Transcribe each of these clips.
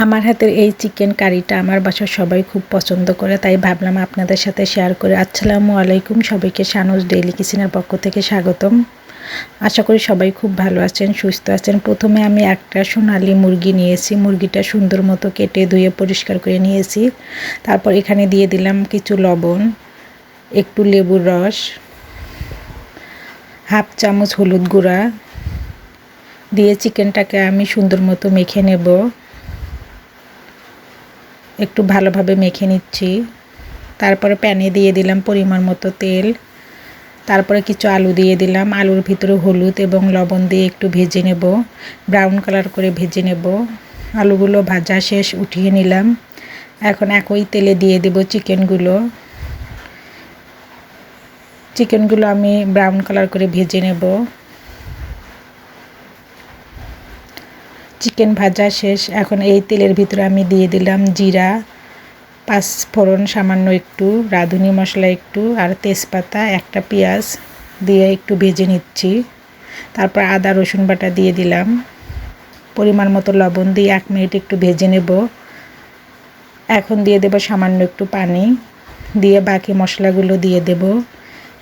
আমার হাতের এই চিকেন কারিটা আমার বাসার সবাই খুব পছন্দ করে, তাই ভাবলাম আপনাদের সাথে শেয়ার করে। আসসালামু আলাইকুম, সবাইকে শানুস ডেইলি কিচেনের পক্ষ থেকে স্বাগতম। আশা করি সবাই খুব ভালো আছেন, সুস্থ আছেন। প্রথমে আমি একটা সোনালী মুরগি নিয়েছি। মুরগিটা সুন্দর মতো কেটে ধুয়ে পরিষ্কার করে নিয়েছি। তারপর এখানে দিয়ে দিলাম কিছু লবণ, একটু লেবুর রস, হাফ চামচ হলুদ গুঁড়া দিয়ে চিকেনটাকে আমি সুন্দর মতো মেখে নেব। একটু ভালোভাবে মেখে নিচ্ছি। তারপরে প্যানে দিয়ে দিলাম পরিমাণ মতো তেল। তারপরে কিছু আলু দিয়ে দিলাম। আলুর ভিতরে হলুদ এবং লবণ দিয়ে একটু ভেজে নেব, ব্রাউন কালার করে ভেজে নেব। আলুগুলো ভাজা শেষ, উঠিয়ে নিলাম। এখন একই তেলে দিয়ে দেব চিকেনগুলো আমি ব্রাউন কালার করে ভেজে নেব। চিকেন ভাজা শেষ। এখন এই তেলের ভিতরে আমি দিয়ে দিলাম জিরা, পাঁচফোড়ন সামান্য একটু, রাঁধুনি মশলা একটু, আর তেজপাতা, একটা পেঁয়াজ দিয়ে একটু ভেজে নিচ্ছি। তারপর আদা রসুন বাটা দিয়ে দিলাম। পরিমাণ মতো লবণ দিয়ে 1 মিনিট একটু ভেজে নেব। এখন দিয়ে দেব সামান্য একটু পানি, দিয়ে বাকি মশলাগুলো দিয়ে দেব।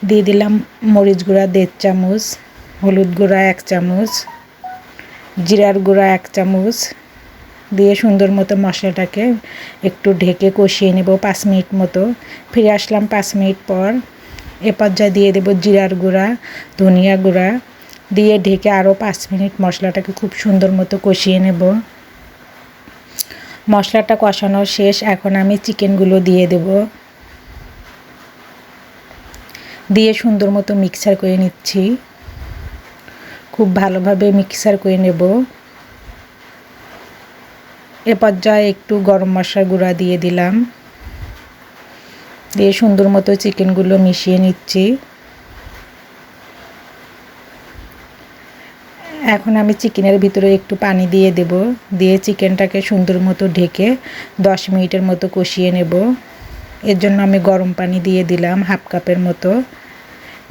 দিয়ে দিলাম মরিচ গুঁড়া 1.5 চামচ, হলুদ গুঁড়া 1 চামচ, জিরার গুঁড়া 1 চামচ দিয়ে সুন্দর মতো মশলাটাকে একটু ঢেকে কষিয়ে নেব 5 মিনিট মতো। ফিরে আসলাম 5 মিনিট পর। এ পর্যায়ে দিয়ে দেব জিরার গুঁড়া, ধনিয়া গুঁড়া দিয়ে ঢেকে আরও 5 মিনিট মশলাটাকে খুব সুন্দর মতো কষিয়ে নেব। মশলাটা কষানো শেষ। এখন আমি চিকেনগুলো দিয়ে দেব, দিয়ে সুন্দর মতো মিক্সার করে নিচ্ছি। খুব ভালোভাবে মিক্সার করে নেব। এ পর্যায়ে একটু গরম মশলা গুঁড়া দিয়ে দিলাম, দিয়ে সুন্দর মতো চিকেনগুলো মিশিয়ে নিচ্ছি। এখন আমি চিকেনের ভিতরে একটু পানি দিয়ে দেব, দিয়ে চিকেনটাকে সুন্দর মতো ঢেকে 10 মিনিটের মতো কষিয়ে নেব। এর জন্য আমি গরম পানি দিয়ে দিলাম 1/2 কাপের মতো,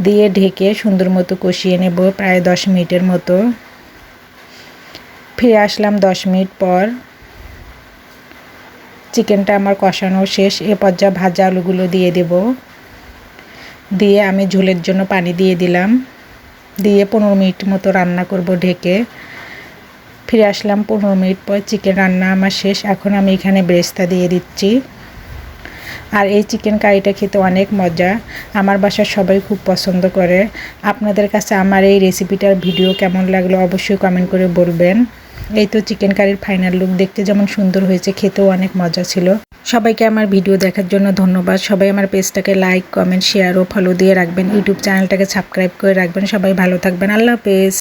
দিয়ে ঢেকে সুন্দর মতো কষিয়ে নেব প্রায় 10 মিনিটের মতো। ফিরে আসলাম 10 মিনিট পর। চিকেনটা আমার কষানো শেষ। এ পর্যায়ে ভাজা আলুগুলো দিয়ে দেব, দিয়ে আমি ঝোলের জন্য পানি দিয়ে দিলাম, দিয়ে 15 মিনিট মতো রান্না করব ঢেকে। ফিরে আসলাম 15 মিনিট পর। চিকেন রান্না আমার শেষ। এখন আমি এখানে বেরেস্তা দিয়ে দিচ্ছি। আর এই চিকেন কারিটা খেতে অনেক মজা, আমার বাসার সবাই খুব পছন্দ করে। আপনাদের কাছে আমার এই রেসিপিটার ভিডিও কেমন লাগলো অবশ্যই কমেন্ট করে বলবেন। এই তো চিকেন কারির ফাইনাল লুক, দেখতে যেমন সুন্দর হয়েছে, খেতেও অনেক মজা ছিল। সবাইকে আমার ভিডিও দেখার জন্য ধন্যবাদ। সবাই আমার পেজটাকে লাইক, কমেন্ট, শেয়ার ও ফলো দিয়ে রাখবেন। ইউটিউব চ্যানেলটাকে সাবস্ক্রাইব করে রাখবেন। সবাই ভালো থাকবেন। আল্লাহ হাফেজ।